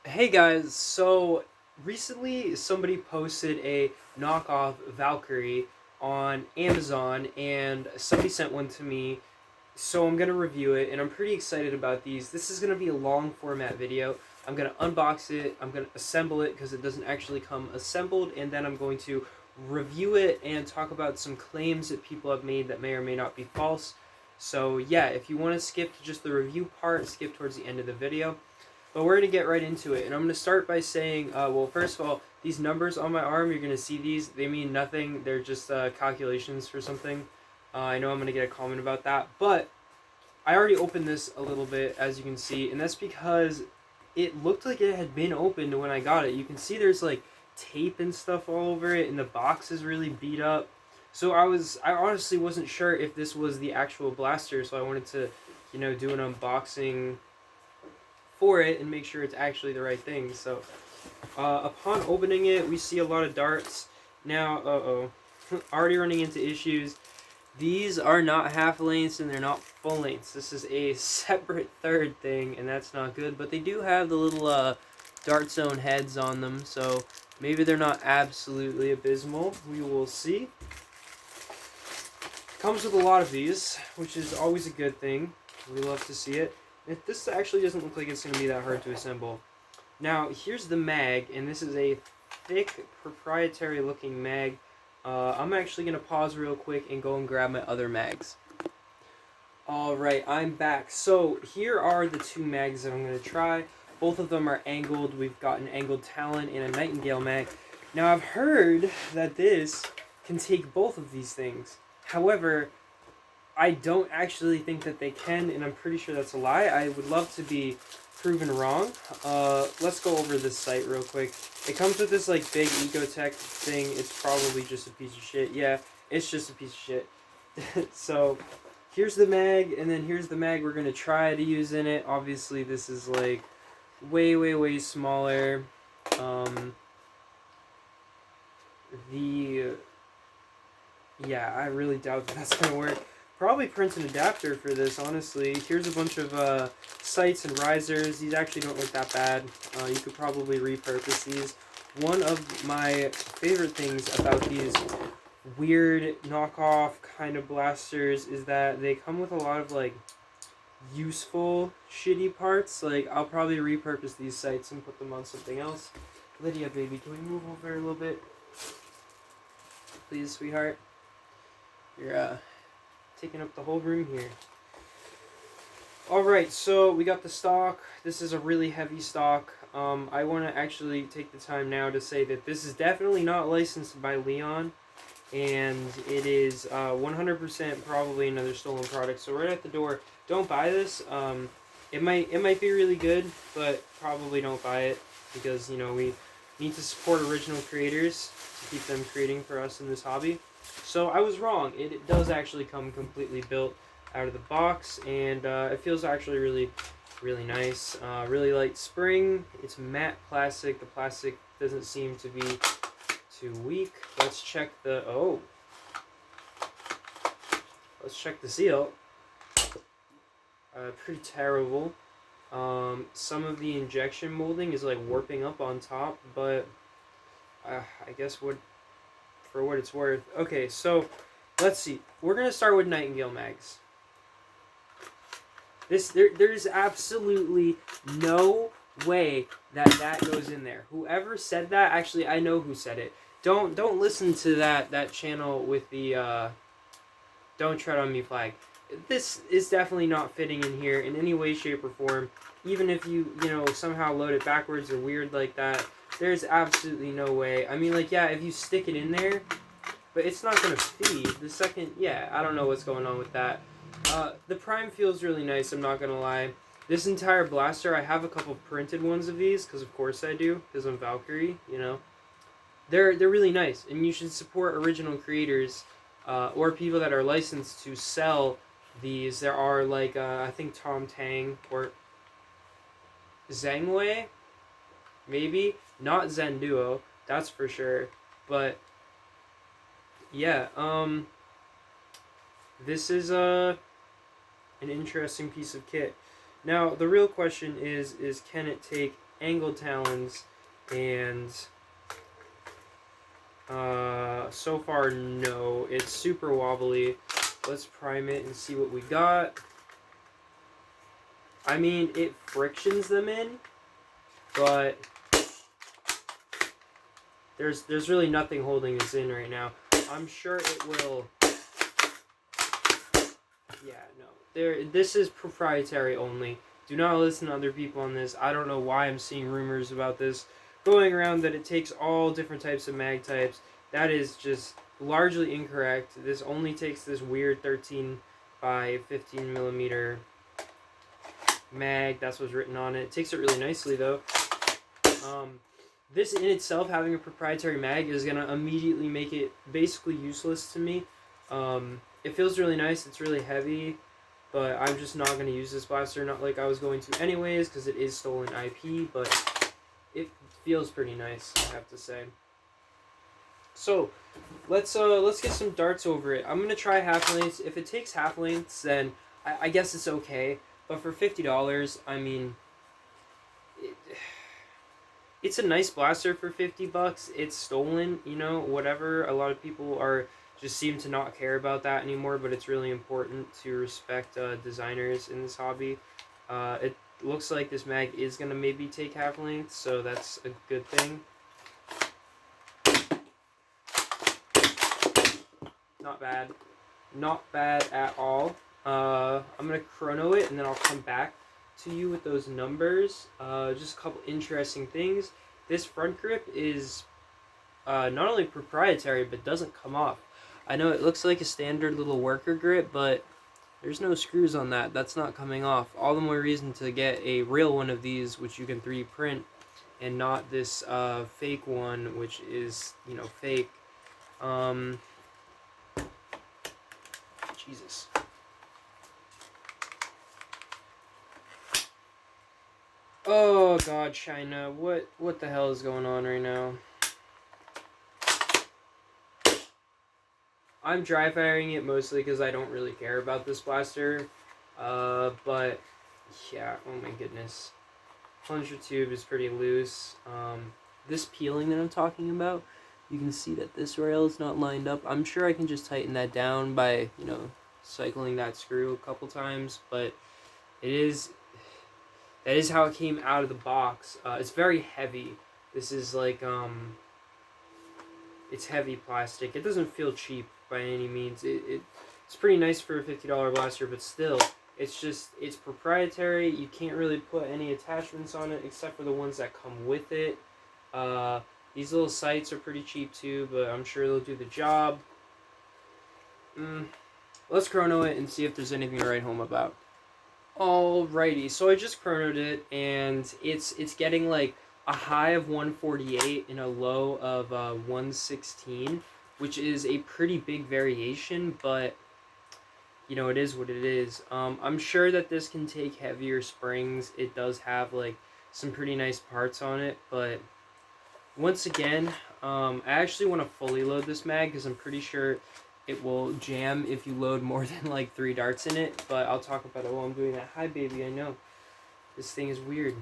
Hey guys, so recently somebody posted a knockoff Valkyrie on Amazon and somebody sent one to me, so I'm going to review it and I'm pretty excited about these. This is going to be a long format video. I'm going to unbox it, I'm going to assemble it because it doesn't actually come assembled, and then I'm going to review it and talk about some claims that people have made that may or may not be false. So yeah, if you want to skip to just the review part, skip towards the end of the video. But we're going to get right into it. And I'm going to start by saying, well, first of all, these numbers on my arm, you're going to see these. They mean nothing. They're just calculations for something. I know I'm going to get a comment about that. But I already opened this a little bit, as you can see. And that's because it looked like it had been opened when I got it. You can see there's like tape and stuff all over it. And the box is really beat up. So I honestly wasn't sure if this was the actual blaster. So I wanted to, do an unboxing for it and make sure it's actually the right thing. So upon opening it, we see a lot of darts. Now, already running into issues. These are not half lengths and they're not full lengths. This is a separate third thing, and that's not good. But they do have the little dart zone heads on them, so maybe they're not absolutely abysmal. We will see. Comes with a lot of these, which is always a good thing. We love to see it. This actually doesn't look like it's going to be that hard to assemble. Now, here's the mag, and this is a thick, proprietary looking mag. I'm actually going to pause real quick and go and grab my other mags. Alright, I'm back. So, here are the two mags that I'm going to try. Both of them are angled. We've got an angled Talon and a Nightingale mag. Now, I've heard that this can take both of these things. However, I don't actually think that they can, and I'm pretty sure that's a lie. I would love to be proven wrong. Let's go over this site real quick. It comes with this like big Ecotech thing. It's probably just a piece of shit. Yeah, it's just a piece of shit. So here's the mag, and then here's the mag we're gonna try to use in it. Obviously, this is like way smaller. Yeah, I really doubt that that's gonna work. Probably print an adapter for this, honestly. Here's a bunch of sights and risers. These actually don't look that bad. You could probably repurpose these. One of my favorite things about these weird knockoff kind of blasters is that they come with a lot of like useful shitty parts. Like, I'll probably repurpose these sights and put them on something else. Lydia, baby, can we move over a little bit? Please, sweetheart. You're taking up the whole room here. Alright, so we got the stock. This is a really heavy stock. I want to actually take the time now to say that this is definitely not licensed by Leon, and it is 100% probably another stolen product. So right at the door, don't buy this. It might be really good, but probably don't buy it because, we need to support original creators to keep them creating for us in this hobby. So I was wrong. It does actually come completely built out of the box, and it feels actually really nice. Really light spring. It's matte plastic. The plastic doesn't seem to be too weak. Let's check the let's check the seal. Pretty terrible. Some of the injection molding is like warping up on top, but I guess for what it's worth. Okay, so let's see. We're gonna start with Nightingale mags. There's absolutely no way that goes in there. Whoever said that, actually, I know who said it. Don't listen to that channel with the "Don't tread on me" flag. This is definitely not fitting in here in any way, shape, or form. Even if you somehow load it backwards or weird like that, there's absolutely no way. I mean, like, yeah, if you stick it in there, but it's not gonna feed. The second, yeah, I don't know what's going on with that. The Prime feels really nice, I'm not gonna lie. This entire blaster, I have a couple printed ones of these, because of course I do, because I'm Valkyrie, They're really nice, and you should support original creators, or people that are licensed to sell these. There are, like, I think Tom Tang, or Zhengwei, maybe? Not Zen Duo, that's for sure, but yeah, this is an interesting piece of kit. Now, the real question is can it take angled talons, and so far no. It's super wobbly. Let's prime it and see what we got. I mean, it frictions them in, but there's really nothing holding this in right now. I'm sure it will. Yeah, no. This is proprietary only. Do not listen to other people on this. I don't know why I'm seeing rumors about this going around that it takes all different types of mag types. That is just largely incorrect. This only takes this weird 13 by 15 millimeter mag. That's what's written on it. It takes it really nicely though. This in itself, having a proprietary mag, is gonna immediately make it basically useless to me. It feels really nice. It's really heavy, but I'm just not gonna use this blaster. Not like I was going to anyways, because it is stolen IP. But it feels pretty nice, I have to say. So let's get some darts over it. I'm gonna try half lengths. If it takes half lengths, then I guess it's okay. But for $50, I mean, it's a nice blaster for $50. It's stolen, you know, whatever. A lot of people just seem to not care about that anymore, but it's really important to respect designers in this hobby. It looks like this mag is gonna maybe take half length, so that's a good thing. Not bad. Not bad at all. I'm gonna chrono it and then I'll come back to you with those numbers. Just a couple interesting things. This front grip is not only proprietary but doesn't come off. I know it looks like a standard little worker grip, but there's no screws on that. That's not coming off. All the more reason to get a real one of these, which you can 3D print, and not this fake one, which is, you know, fake. Jesus. Oh God, China, what the hell is going on right now? I'm dry firing it mostly because I don't really care about this blaster. But yeah, oh my goodness. Plunger tube is pretty loose. This peeling that I'm talking about, you can see that this rail is not lined up. I'm sure I can just tighten that down by, you know, cycling that screw a couple times, but that is how it came out of the box. It's very heavy. This is like, it's heavy plastic. It doesn't feel cheap by any means. It's pretty nice for a $50 blaster, but still, it's proprietary. You can't really put any attachments on it except for the ones that come with it. These little sights are pretty cheap too, but I'm sure they'll do the job. Let's chrono it and see if there's anything to write home about. Alrighty, so I just chronoed it, and it's getting like a high of 148 and a low of 116, which is a pretty big variation, but you know, it is what it is. I'm sure that this can take heavier springs. It does have like some pretty nice parts on it, but once again, I actually want to fully load this mag because I'm pretty sure it will jam if you load more than like 3 darts in it, but I'll talk about it while I'm doing that. Hi baby, I know. This thing is weird.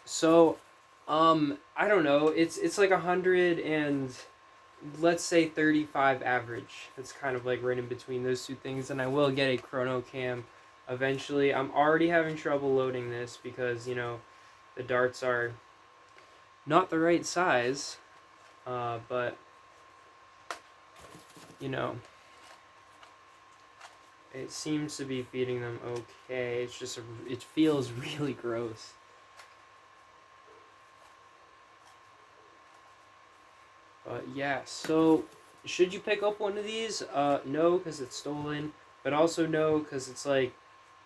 So, I don't know, it's like 100 and let's say 35 average. It's kind of like right in between those two things, and I will get a chrono cam eventually. I'm already having trouble loading this because, you know, the darts are not the right size, but, you know, it seems to be feeding them okay. It's just, it feels really gross. But yeah, so should you pick up one of these? No, because it's stolen. But also no, because it's like,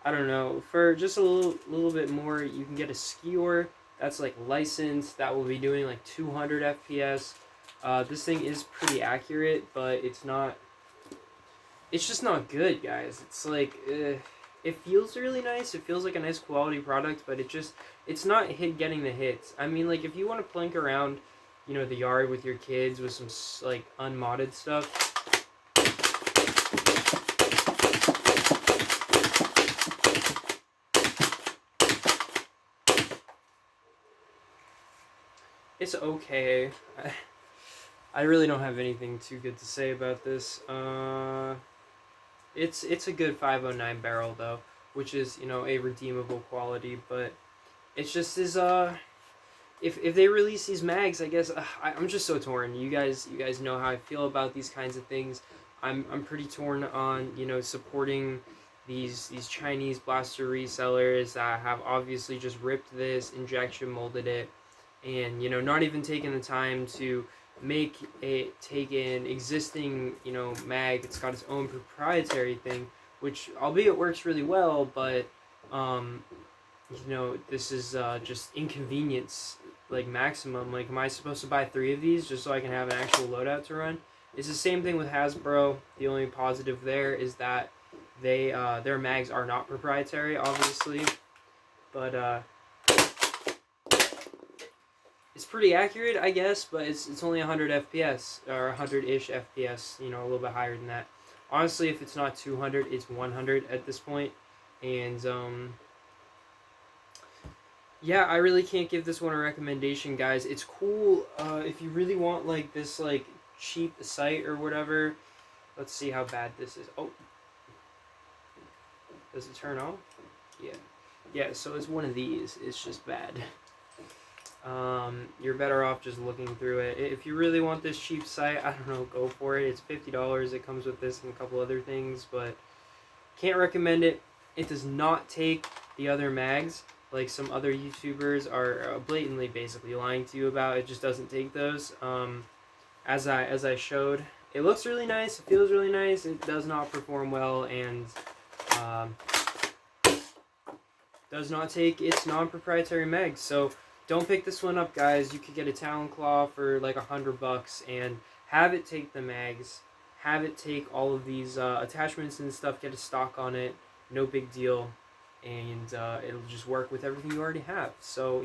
I don't know, for just a little bit more, you can get a Skewer. That's like licensed. That will be doing like 200 FPS. This thing is pretty accurate, but it's not. It's just not good, guys. It's like, it feels really nice. It feels like a nice quality product, but it's not getting the hits. I mean, like, if you want to plink around, you know, the yard with your kids with some, like, unmodded stuff, It's okay. I really don't have anything too good to say about this. It's a good 509 barrel though, which is a redeemable quality. But it's just is if they release these mags, I guess I'm just so torn. You guys know how I feel about these kinds of things. I'm pretty torn on supporting these Chinese blaster resellers that have obviously just ripped this, injection molded it, and not even taking the time to take an existing mag. It's got its own proprietary thing, which albeit works really well, but um, this is just inconvenience like maximum. Like, am I supposed to buy 3 of these just so I can have an actual loadout to run? It's the same thing with Hasbro. The only positive there is that their mags are not proprietary, obviously, but it's pretty accurate, I guess. But it's only 100 FPS or 100-ish FPS. A little bit higher than that. Honestly, if it's not 200, it's 100 at this point, and yeah, I really can't give this one a recommendation, guys. It's cool if you really want like this like cheap sight or whatever. Let's see how bad this is. Oh, does it turn off? Yeah, yeah. So it's one of these. It's just bad. You're better off just looking through it. If you really want this cheap sight, I don't know, go for it. It's $50. It comes with this and a couple other things, but can't recommend it. It does not take the other mags like some other YouTubers are blatantly basically lying to you about. It just doesn't take those. As I showed, it looks really nice. It feels really nice. It does not perform well, and um, does not take its non-proprietary mags. So don't pick this one up, guys. You could get a Talon Claw for like $100 and have it take the mags. Have it take all of these attachments and stuff. Get a stock on it. No big deal. And it'll just work with everything you already have. So,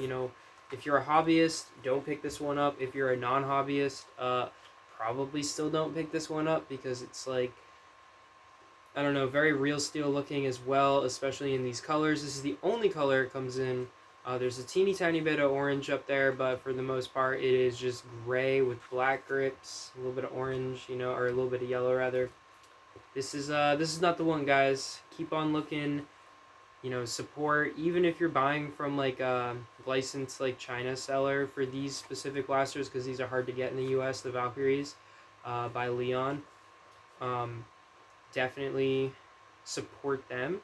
if you're a hobbyist, don't pick this one up. If you're a non-hobbyist, probably still don't pick this one up, because it's like, I don't know, very real steel looking as well, especially in these colors. This is the only color it comes in. There's a teeny tiny bit of orange up there, but for the most part, it is just gray with black grips, a little bit of orange, or a little bit of yellow rather. This is not the one, guys. Keep on looking. Support, even if you're buying from like a licensed like China seller for these specific blasters, because these are hard to get in the US, the Valkyries by Leon. Definitely support them,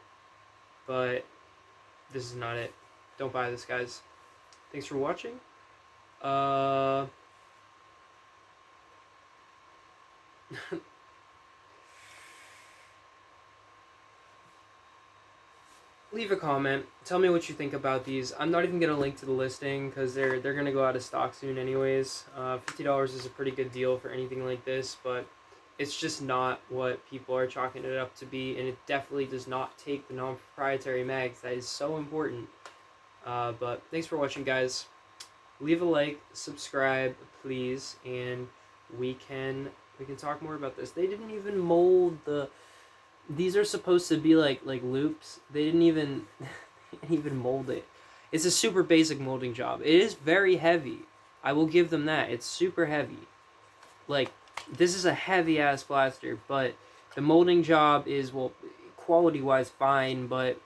but this is not it. Don't buy this, guys. Thanks for watching. Leave a comment. Tell me what you think about these. I'm not even gonna link to the listing because they're gonna go out of stock soon, anyways. $50 is a pretty good deal for anything like this, but it's just not what people are chalking it up to be, and it definitely does not take the non-proprietary mags. That is so important. But thanks for watching, guys. Leave a like, subscribe, please, and we can talk more about this. They didn't even mold the. These are supposed to be like loops. They didn't even mold it. It's a super basic molding job. It is very heavy. I will give them that. It's super heavy. Like, this is a heavy ass blaster, but the molding job is, well, quality wise fine, but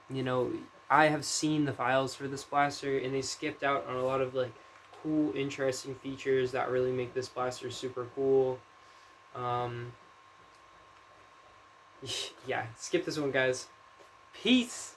I have seen the files for this blaster and they skipped out on a lot of like cool, interesting features that really make this blaster super cool. Yeah, skip this one, guys. Peace!